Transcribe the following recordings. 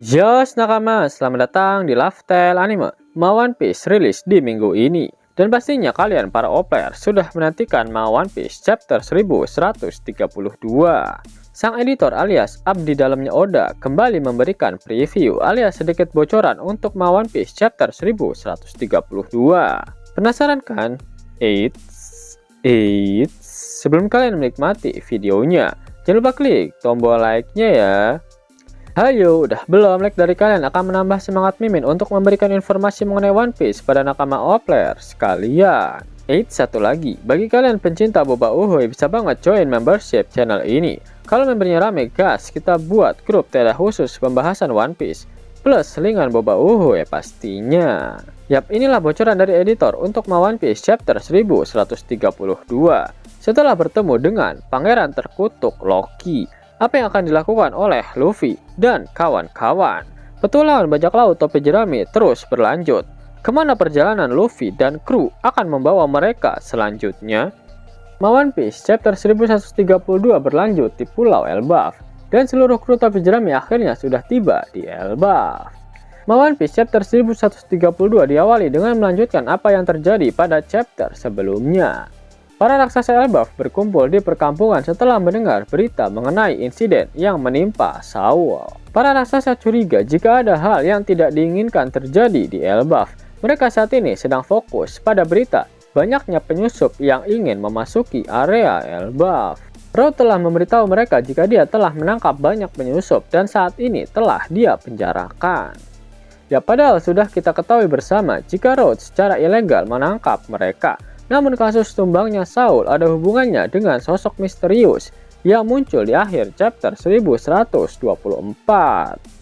Yos nakama, selamat datang di Lifestyle Anime. One Piece rilis di minggu ini. Dan pastinya kalian para OPR sudah menantikan One Piece chapter 1132. Sang editor alias abdi dalamnya Oda kembali memberikan preview alias sedikit bocoran untuk One Piece chapter 1132. Penasaran kan? Eits. Sebelum kalian menikmati videonya, jangan lupa klik tombol like-nya ya. Hayo, udah belum like dari kalian akan menambah semangat Mimin untuk memberikan informasi mengenai One Piece pada nakama OPLER sekalian. Satu lagi, bagi kalian pencinta boba uhuy bisa banget join membership channel ini. Kalau membernya rame gas, kita buat grup tenda khusus pembahasan One Piece plus selingan boba uhuy pastinya. Yap, inilah bocoran dari editor untuk One Piece chapter 1132. Setelah bertemu dengan pangeran terkutuk Loki, apa yang akan dilakukan oleh Luffy dan kawan-kawan? Petualangan bajak laut topi jerami terus berlanjut. Kemana perjalanan Luffy dan kru akan membawa mereka selanjutnya? One Piece chapter 1132 berlanjut di Pulau Elbaf, dan seluruh kru topi jerami akhirnya sudah tiba di Elbaf. One Piece chapter 1132 diawali dengan melanjutkan apa yang terjadi pada chapter sebelumnya. Para raksasa Elbaf berkumpul di perkampungan setelah mendengar berita mengenai insiden yang menimpa Saul. Para raksasa curiga jika ada hal yang tidak diinginkan terjadi di Elbaf. Mereka saat ini sedang fokus pada berita banyaknya penyusup yang ingin memasuki area Elbaf. Road telah memberitahu mereka jika dia telah menangkap banyak penyusup dan saat ini telah dia penjarakan. Ya, padahal sudah kita ketahui bersama jika Road secara ilegal menangkap mereka. Namun kasus tumbangnya Saul ada hubungannya dengan sosok misterius yang muncul di akhir chapter 1124.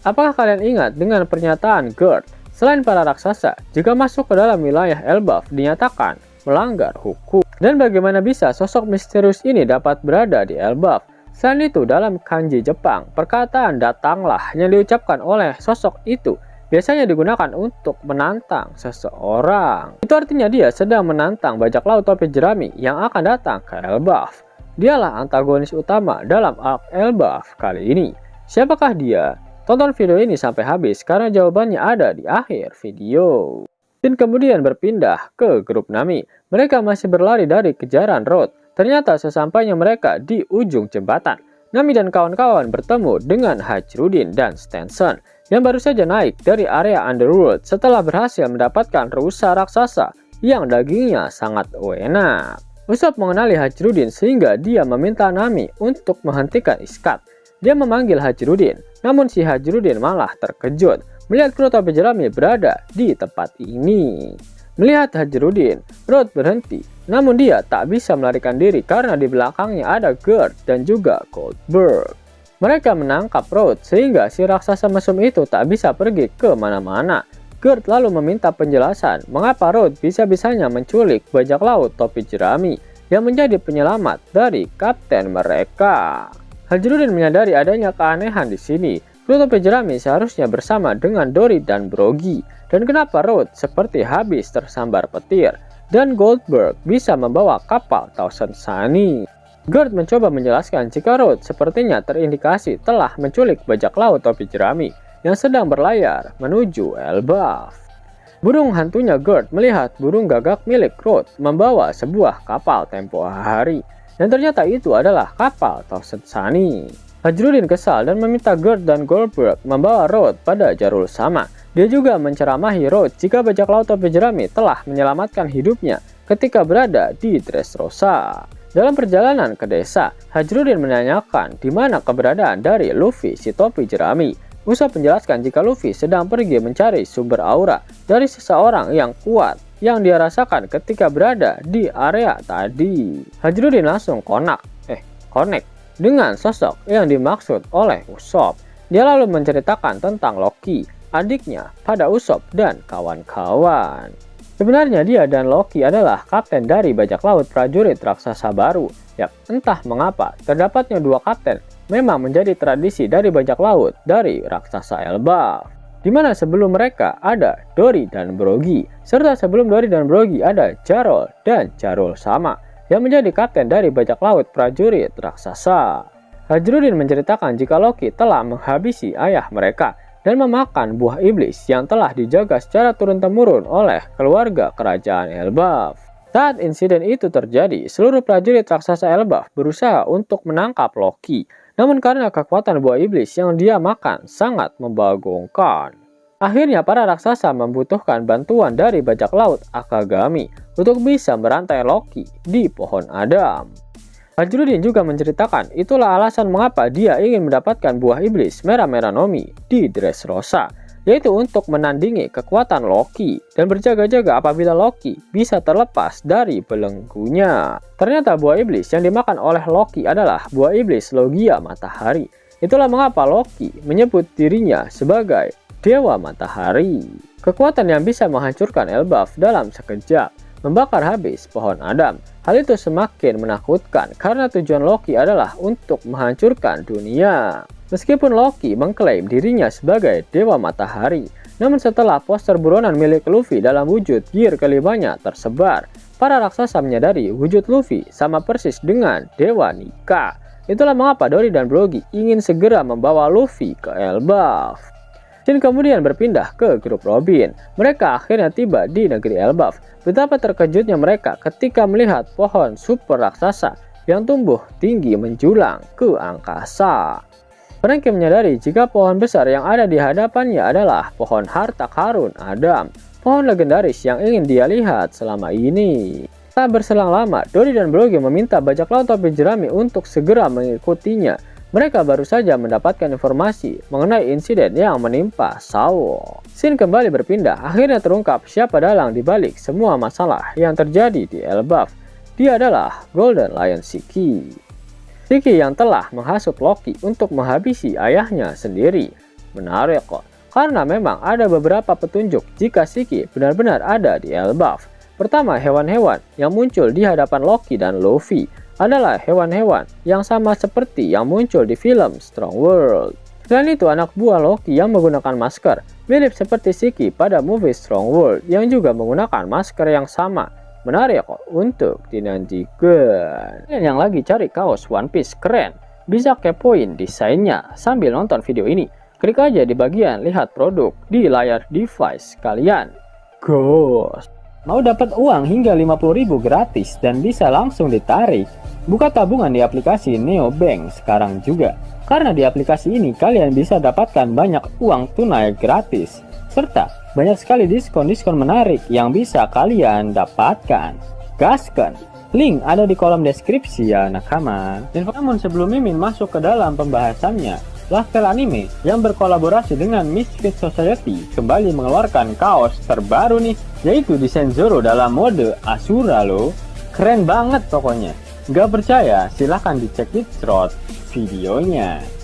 Apakah kalian ingat dengan pernyataan Gerd? Selain para raksasa, jika masuk ke dalam wilayah Elbaf dinyatakan melanggar hukum. Dan bagaimana bisa sosok misterius ini dapat berada di Elbaf? Selain itu, dalam kanji Jepang, perkataan datanglah yang diucapkan oleh sosok itu biasanya digunakan untuk menantang seseorang. Itu artinya dia sedang menantang bajak laut topi jerami yang akan datang ke Elbaf. Dialah antagonis utama dalam arc Elbaf kali ini. Siapakah dia? Tonton video ini sampai habis karena jawabannya ada di akhir video. Dan kemudian berpindah ke grup Nami. Mereka masih berlari dari kejaran Road. Ternyata sesampainya mereka di ujung jembatan, Nami dan kawan-kawan bertemu dengan Hajrudin dan Stenson yang baru saja naik dari area Underworld setelah berhasil mendapatkan rusa raksasa yang dagingnya sangat enak. Usopp mengenali Hajrudin sehingga dia meminta Nami untuk menghentikan iskat. Dia memanggil Hajrudin, namun si Hajrudin malah terkejut melihat kru topi jerami berada di tempat ini. Melihat Hajrudin, Road berhenti, namun dia tak bisa melarikan diri karena di belakangnya ada Gerd dan juga Goldberg. Mereka menangkap Road sehingga si raksasa mesum itu tak bisa pergi ke mana-mana. Gerd lalu meminta penjelasan mengapa Road bisa-bisanya menculik bajak laut topi jerami yang menjadi penyelamat dari kapten mereka. Hajrudin menyadari adanya keanehan di sini. Kru topi jerami seharusnya bersama dengan Dory dan Brogy. Dan kenapa Road seperti habis tersambar petir dan Goldberg bisa membawa kapal Thousand Sunny? Gerd mencoba menjelaskan jika Road sepertinya terindikasi telah menculik bajak laut topi jerami yang sedang berlayar menuju Elbaf. Burung hantunya Gerd melihat burung gagak milik Road membawa sebuah kapal tempo hari, dan ternyata itu adalah kapal Thousand Sunny. Hajrudin kesal dan meminta Gerd dan Goldberg membawa Road pada jalur sama. Dia juga menceramahi Road jika bajak laut topi jerami telah menyelamatkan hidupnya ketika berada di Dressrosa. Dalam perjalanan ke desa, Hajrudin menanyakan di mana keberadaan dari Luffy si topi jerami. Usopp menjelaskan jika Luffy sedang pergi mencari sumber aura dari seseorang yang kuat yang dia rasakan ketika berada di area tadi. Hajrudin langsung connect dengan sosok yang dimaksud oleh Usopp. Dia lalu menceritakan tentang Loki, adiknya pada Usopp dan kawan-kawan. Sebenarnya dia dan Loki adalah kapten dari bajak laut prajurit raksasa baru. Yap, entah mengapa terdapatnya dua kapten memang menjadi tradisi dari bajak laut dari raksasa Elbaf. Di mana sebelum mereka ada Dory dan Brogy, serta sebelum Dory dan Brogy ada Jarol dan Jarol sama yang menjadi kapten dari bajak laut prajurit raksasa. Hajrudin menceritakan jika Loki telah menghabisi ayah mereka dan memakan buah iblis yang telah dijaga secara turun-temurun oleh keluarga kerajaan Elbaf. Saat insiden itu terjadi, seluruh prajurit raksasa Elbaf berusaha untuk menangkap Loki. Namun karena kekuatan buah iblis yang dia makan sangat membagongkan, akhirnya para raksasa membutuhkan bantuan dari bajak laut Akagami untuk bisa merantai Loki di pohon Adam. Fajrudin juga menceritakan itulah alasan mengapa dia ingin mendapatkan buah iblis merah-merah Nomi di Dressrosa, yaitu untuk menandingi kekuatan Loki dan berjaga-jaga apabila Loki bisa terlepas dari belenggunya. Ternyata buah iblis yang dimakan oleh Loki adalah buah iblis Logia Matahari. Itulah mengapa Loki menyebut dirinya sebagai Dewa Matahari. Kekuatan yang bisa menghancurkan Elbaf dalam sekejap, membakar habis pohon Adam. Hal itu semakin menakutkan karena tujuan Loki adalah untuk menghancurkan dunia. Meskipun Loki mengklaim dirinya sebagai Dewa Matahari, namun setelah poster buronan milik Luffy dalam wujud gear kelimanya tersebar, para raksasa menyadari wujud Luffy sama persis dengan Dewa Nika. Itulah mengapa Dory dan Brogy ingin segera membawa Luffy ke Elbaf. Shin kemudian berpindah ke grup Robin. Mereka akhirnya tiba di negeri Elbaf. Betapa terkejutnya mereka ketika melihat pohon super raksasa yang tumbuh tinggi menjulang ke angkasa. Franky menyadari jika pohon besar yang ada di hadapannya adalah pohon harta karun Adam, pohon legendaris yang ingin dia lihat selama ini. Tak berselang lama, Dory dan Brogy meminta bajak laut topi jerami untuk segera mengikutinya. Mereka baru saja mendapatkan informasi mengenai insiden yang menimpa Sao. Shin kembali berpindah, akhirnya terungkap siapa dalang dibalik semua masalah yang terjadi di Elbaf. Dia adalah Golden Lion Shiki. Shiki yang telah menghasut Loki untuk menghabisi ayahnya sendiri. Menarik kok, karena memang ada beberapa petunjuk jika Shiki benar-benar ada di Elbaf. Pertama, hewan-hewan yang muncul di hadapan Loki dan Luffy adalah hewan-hewan yang sama seperti yang muncul di film Strong World. Selain itu, anak buah Loki yang menggunakan masker mirip seperti Shiki pada movie Strong World yang juga menggunakan masker yang sama. Menarik kok untuk dinantikan. Kalian yang lagi cari kaos One Piece keren, bisa kepoin desainnya sambil nonton video ini. Klik aja di bagian lihat produk di layar device kalian. Ghost. Mau dapat uang hingga 50.000 gratis dan bisa langsung ditarik? Buka tabungan di aplikasi Neobank sekarang juga. Karena di aplikasi ini kalian bisa dapatkan banyak uang tunai gratis. Serta banyak sekali diskon-diskon menarik yang bisa kalian dapatkan. Gaskan! Link ada di kolom deskripsi ya nakama. Dan namun sebelum Mimin masuk ke dalam pembahasannya, Lifestyle Anime yang berkolaborasi dengan Misfit Society kembali mengeluarkan kaos terbaru nih, yaitu desain Zoro dalam mode Asura loh. Keren banget pokoknya. Gak percaya? Silahkan dicek di short videonya.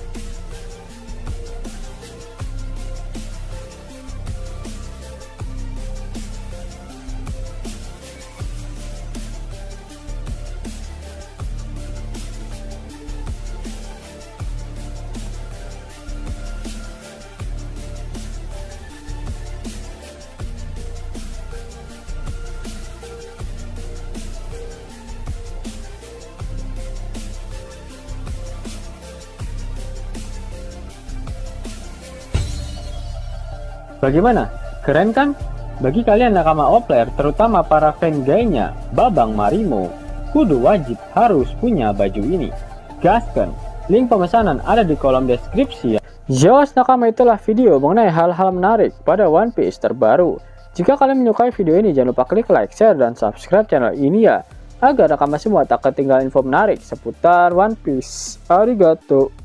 Bagaimana? Keren kan? Bagi kalian nakama Opler, terutama para fan gayanya Babang Marimo, kudu wajib harus punya baju ini. Gaskan! Link pemesanan ada di kolom deskripsi ya. Yos nakama, itulah video mengenai hal-hal menarik pada One Piece terbaru. Jika kalian menyukai video ini, jangan lupa klik like, share, dan subscribe channel ini ya, agar nakama semua tak ketinggalan info menarik seputar One Piece. Arigato!